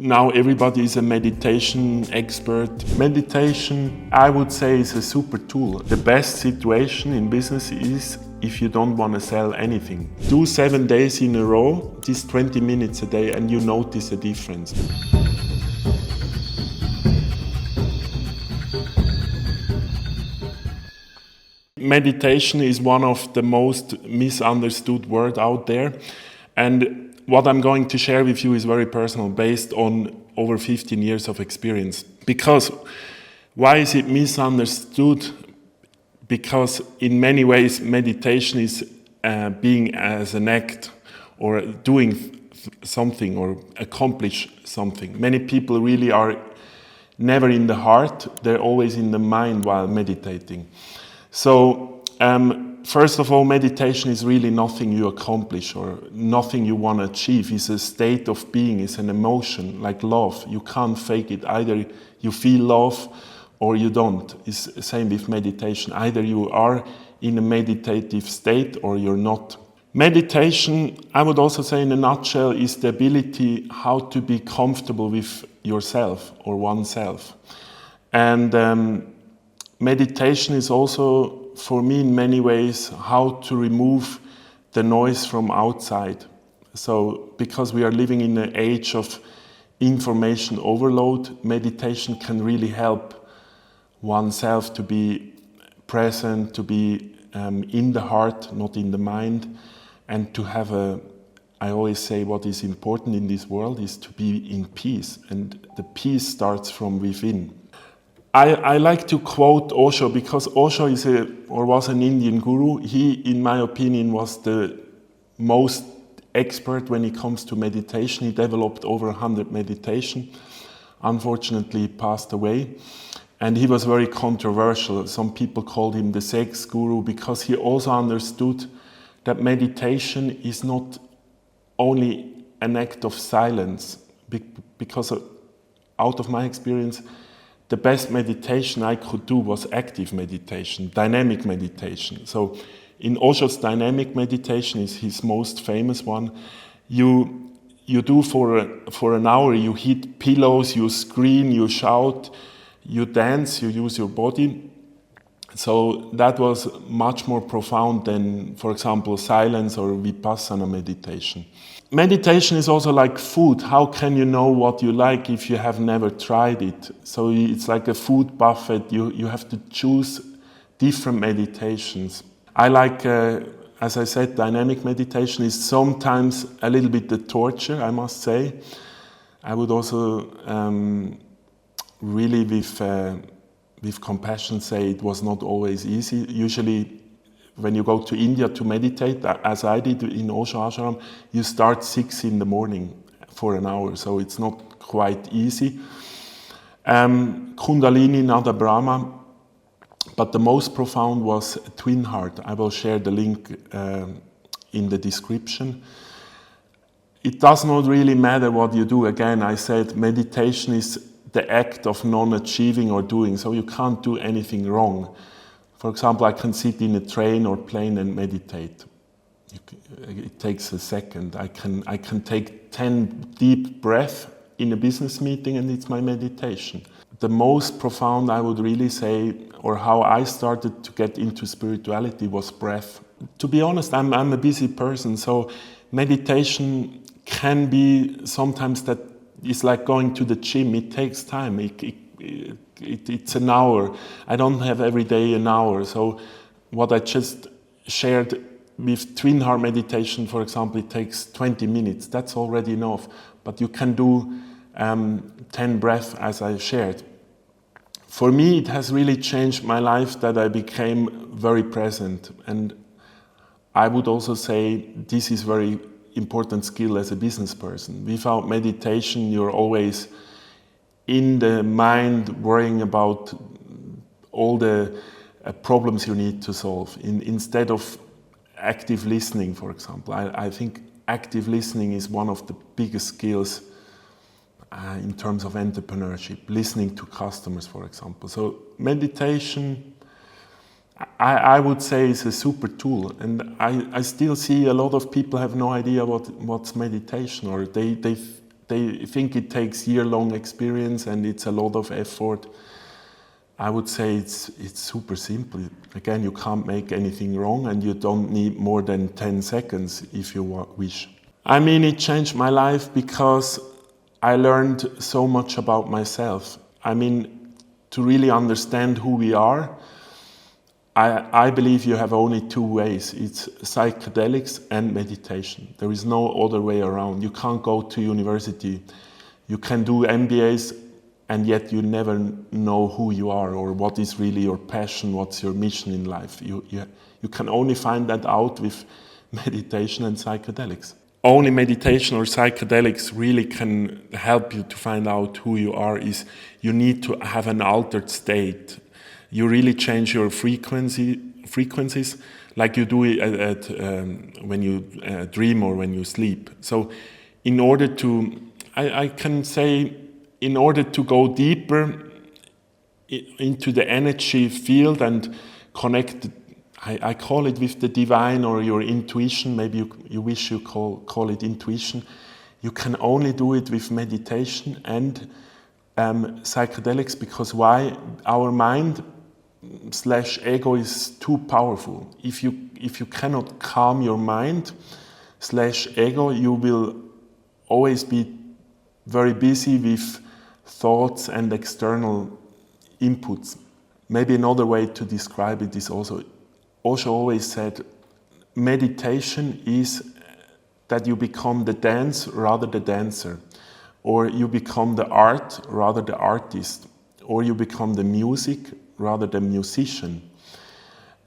Now everybody is a meditation expert. Meditation, I would say, is a super tool. The best situation in business is if you don't want to sell anything. Do 7 days in a row, this 20 minutes a day, and you notice a difference. Meditation is one of the most misunderstood words out there. And what I'm going to share with you is very personal, based on over 15 years of experience. Because why is it misunderstood? Because in many ways, meditation is being as an act or doing something or accomplish something. Many people really are never in the heart, they're always in the mind while meditating. So, first of all, meditation is really nothing you accomplish or nothing you want to achieve. It's a state of being, it's an emotion, like love. You can't fake it. Either you feel love or you don't. It's the same with meditation. Either you are in a meditative state or you're not. Meditation, I would also say in a nutshell, is the ability how to be comfortable with yourself or oneself. And meditation is also, for me, in many ways, how to remove the noise from outside. So, because we are living in an age of information overload, meditation can really help oneself to be present, to be in the heart, not in the mind, and to have I always say what is important in this world is to be in peace, and the peace starts from within. I like to quote OSHO because OSHO was an Indian guru. He, in my opinion, was the most expert when it comes to meditation. He developed over 100 meditation. Unfortunately, he passed away. And he was very controversial. Some people called him the sex guru because he also understood that meditation is not only an act of silence. Because out of my experience, the best meditation I could do was active meditation, dynamic meditation. So in OSHO's dynamic meditation is his most famous one. You do for an hour, you hit pillows, you scream, you shout, you dance, you use your body. So that was much more profound than, for example, silence or vipassana meditation. Meditation is also like food. How can you know what you like if you have never tried it? So it's like a food buffet. You have to choose different meditations. I like, as I said, dynamic meditation is sometimes a little bit the torture, I must say. I would also really with compassion say it was not always easy. Usually when you go to India to meditate, as I did in OSHO Ashram, you start 6 in the morning for an hour, so it's not quite easy. Kundalini, Nada Brahma, but the most profound was Twin Heart. I will share the link in the description. It does not really matter what you do. Again, I said meditation is the act of non-achieving or doing, so you can't do anything wrong. For example, I can sit in a train or plane and meditate. It takes a second. I can take 10 deep breaths in a business meeting and it's my meditation. The most profound, I would really say, or how I started to get into spirituality was breath. To be honest, I'm a busy person, so meditation can be sometimes that it's like going to the gym. It takes time. It's an hour. I don't have every day an hour. So what I just shared with Twin Heart meditation, for example, it takes 20 minutes. That's already enough. But you can do 10 breaths as I shared. For me, it has really changed my life that I became very present. And I would also say this is very important skill as a business person. Without meditation, you're always in the mind worrying about all the problems you need to solve. Instead of active listening, for example. I think active listening is one of the biggest skills in terms of entrepreneurship. Listening to customers, for example. So meditation, I would say, is a super tool. And I still see a lot of people have no idea what's meditation, or they they think it takes year-long experience and it's a lot of effort. I would say it's super simple. Again, you can't make anything wrong and you don't need more than 10 seconds if you wish. I mean, it changed my life because I learned so much about myself. I mean, to really understand who we are, I believe you have only two ways. It's psychedelics and meditation. There is no other way around. You can't go to university. You can do MBAs and yet you never know who you are or what is really your passion, what's your mission in life. You can only find that out with meditation and psychedelics. Only meditation or psychedelics really can help you to find out who you are. Is you need to have an altered state. You really change your frequencies like you do it when you dream or when you sleep. So in order to, I can say, in order to go deeper into the energy field and connect, I call it with the divine or your intuition, maybe you wish you call it intuition, you can only do it with meditation and psychedelics, because why? Our mind / ego is too powerful. If you cannot calm your mind / ego, you will always be very busy with thoughts and external inputs. Maybe another way to describe it is also, OSHO always said, meditation is that you become the dance rather the dancer, or you become the art rather the artist, or you become the music rather the musician.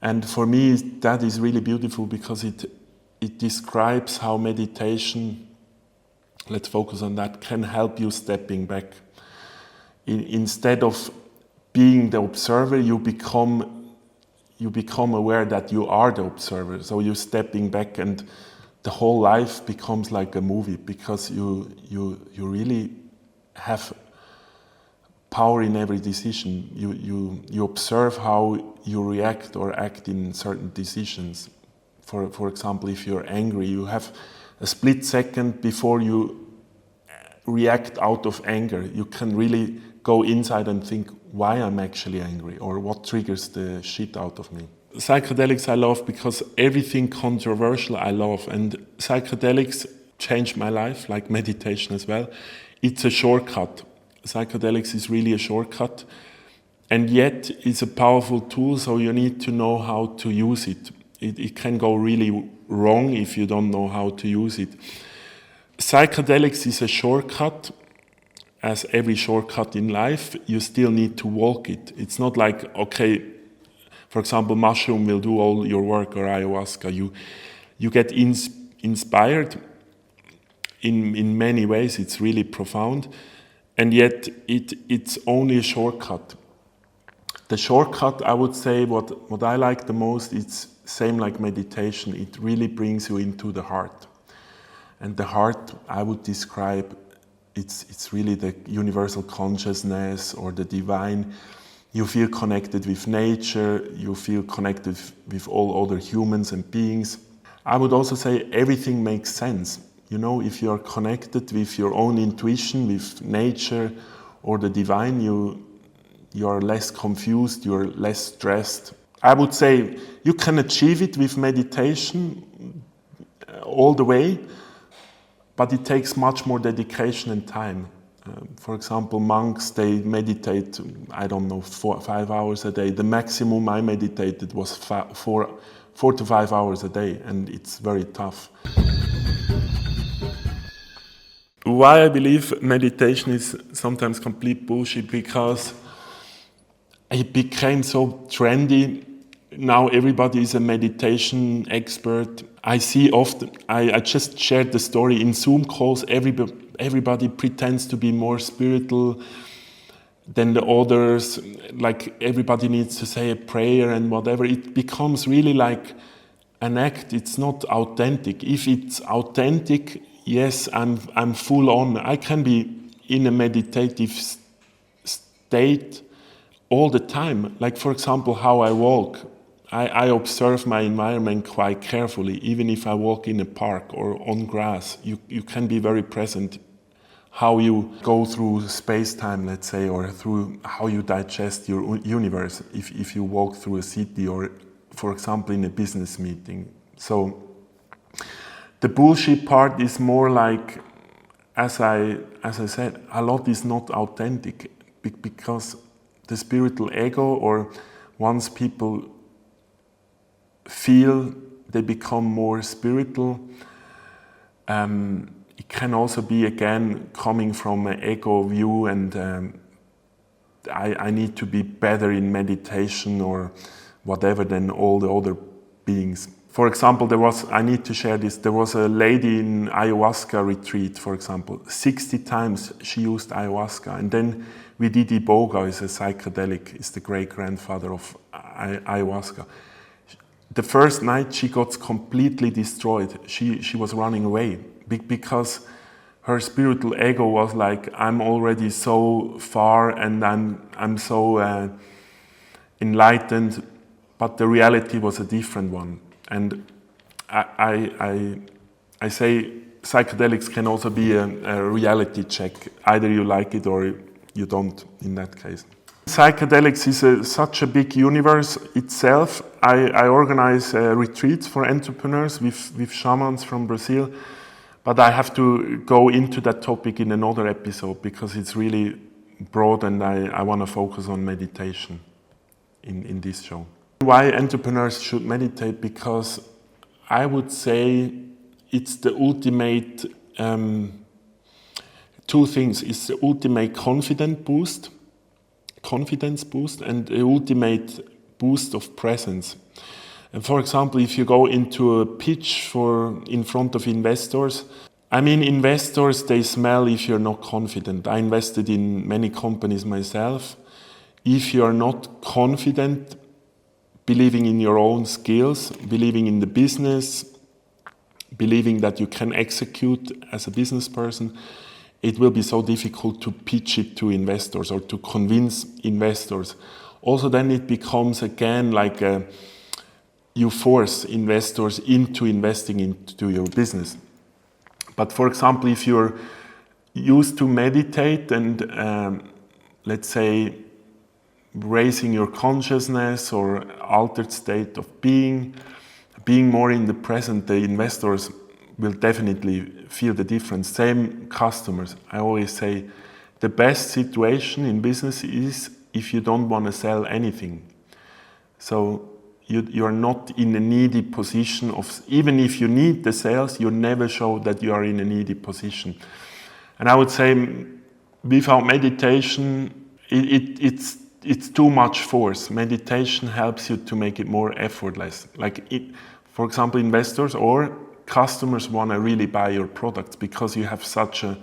And for me, that is really beautiful because it describes how meditation, let's focus on that, can help you stepping back. Instead of being the observer, you become aware that you are the observer. So you're stepping back and the whole life becomes like a movie because you really have power in every decision. You observe how you react or act in certain decisions. For example, if you're angry, you have a split second before you react out of anger. You can really go inside and think why I'm actually angry or what triggers the shit out of me. Psychedelics I love because everything controversial I love, and psychedelics changed my life, like meditation as well. It's a shortcut. Psychedelics is really a shortcut, and yet it's a powerful tool, so you need to know how to use it. It can go really wrong if you don't know how to use it. Psychedelics is a shortcut. As every shortcut in life, you still need to walk it. It's not like, okay, for example, mushroom will do all your work or ayahuasca. You get inspired in many ways. It's really profound. And yet it's only a shortcut. The shortcut, I would say, what I like the most, it's same like meditation. It really brings you into the heart. And the heart, I would describe, it's really the universal consciousness or the divine. You feel connected with nature, you feel connected with all other humans and beings. I would also say everything makes sense. You know, if you are connected with your own intuition, with nature or the divine, you are less confused, you're less stressed. I would say you can achieve it with meditation all the way, but it takes much more dedication and time. For example, monks, they meditate, I don't know, 4 or 5 hours a day. The maximum I meditated was 4 to 5 hours a day, and it's very tough. Why I believe meditation is sometimes complete bullshit, because it became so trendy. Now everybody is a meditation expert. I see often, I just shared the story in Zoom calls, everybody pretends to be more spiritual than the others, like everybody needs to say a prayer and whatever. It becomes really like an act, it's not authentic. If it's authentic, yes, I'm full on. I can be in a meditative state all the time. Like for example, how I walk. I observe my environment quite carefully. Even if I walk in a park or on grass, you can be very present how you go through space-time, let's say, or through how you digest your universe if you walk through a city or, for example, in a business meeting. So the bullshit part is more like, as I said, a lot is not authentic because the spiritual ego, or once people feel they become more spiritual, it can also be again coming from an ego view, and I need to be better in meditation or whatever than all the other beings. For example, I need to share this, there was a lady in ayahuasca retreat, for example, 60 times she used ayahuasca, and then we did Iboga, is a psychedelic, is the great-grandfather of ayahuasca. The first night she got completely destroyed, she was running away, because her spiritual ego was like, I'm already so far and I'm so enlightened, but the reality was a different one. And I say psychedelics can also be a reality check. Either you like it or you don't in that case. Psychedelics is such a big universe itself. I organize retreats for entrepreneurs with shamans from Brazil, but I have to go into that topic in another episode because it's really broad and I want to focus on meditation in this show. Why entrepreneurs should meditate? Because I would say it's the ultimate, two things. It's the ultimate confidence boost and the ultimate boost of presence. And for example, if you go into a pitch in front of investors, investors, they smell if you're not confident. I invested in many companies myself. If you're not confident, believing in your own skills, believing in the business, believing that you can execute as a business person, it will be so difficult to pitch it to investors or to convince investors. Also, then it becomes again like you force investors into investing into your business. But for example, if you're used to meditate and let's say raising your consciousness or altered state of being more in the present, the investors will definitely feel the difference. Same customers. I always say the best situation in business is if you don't want to sell anything. So you're not in a needy position of, even if you need the sales, you never show that you are in a needy position. And I would say without meditation, it's too much force. Meditation helps you to make it more effortless. For example, investors or customers want to really buy your products because you have such a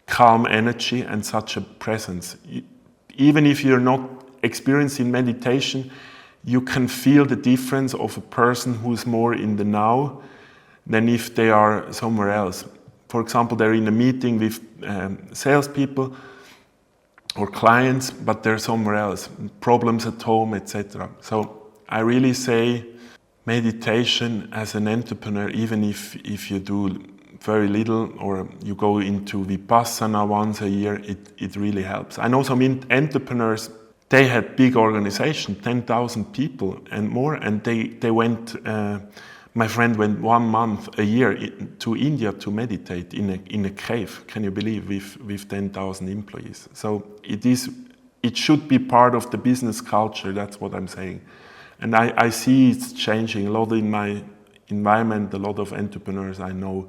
calm energy and such a presence. Even if you're not experienced in meditation, you can feel the difference of a person who's more in the now than if they are somewhere else. For example, they're in a meeting with salespeople or clients, but they're somewhere else, problems at home, etc. So I really say meditation as an entrepreneur, even if you do very little or you go into Vipassana once a year, it really helps. I know some entrepreneurs, they had big organization, 10,000 people and more, and they went, my friend went 1 month a year to India to meditate in a cave, can you believe, with 10,000 employees. So it should be part of the business culture, that's what I'm saying. And I see it's changing a lot in my environment. A lot of entrepreneurs I know,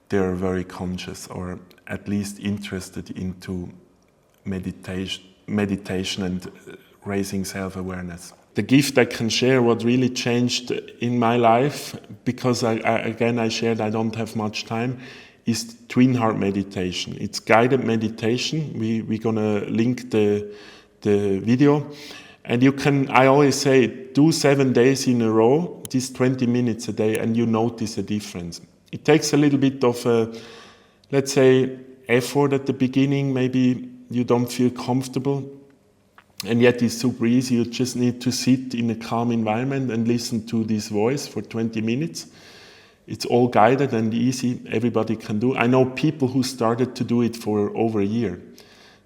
they're very conscious or at least interested into meditation and raising self-awareness. The gift I can share, what really changed in my life, because I shared I don't have much time, is twin heart meditation. It's guided meditation. We're gonna link the video. And you can, I always say, do 7 days in a row, this 20 minutes a day, and you notice a difference. It takes a little bit of, let's say, effort at the beginning. Maybe you don't feel comfortable, and yet it's super easy. You just need to sit in a calm environment and listen to this voice for 20 minutes. It's all guided and easy. Everybody can do. I know people who started to do it for over a year.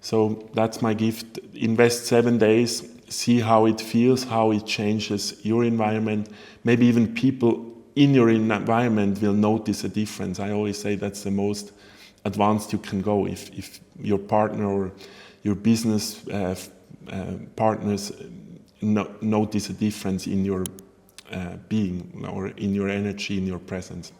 So that's my gift. Invest 7 days, see how it feels, how it changes your environment. Maybe even people in your environment will notice a difference. I always say that's the most advanced you can go. If your partner or your business partners notice a difference in your being or in your energy, in your presence.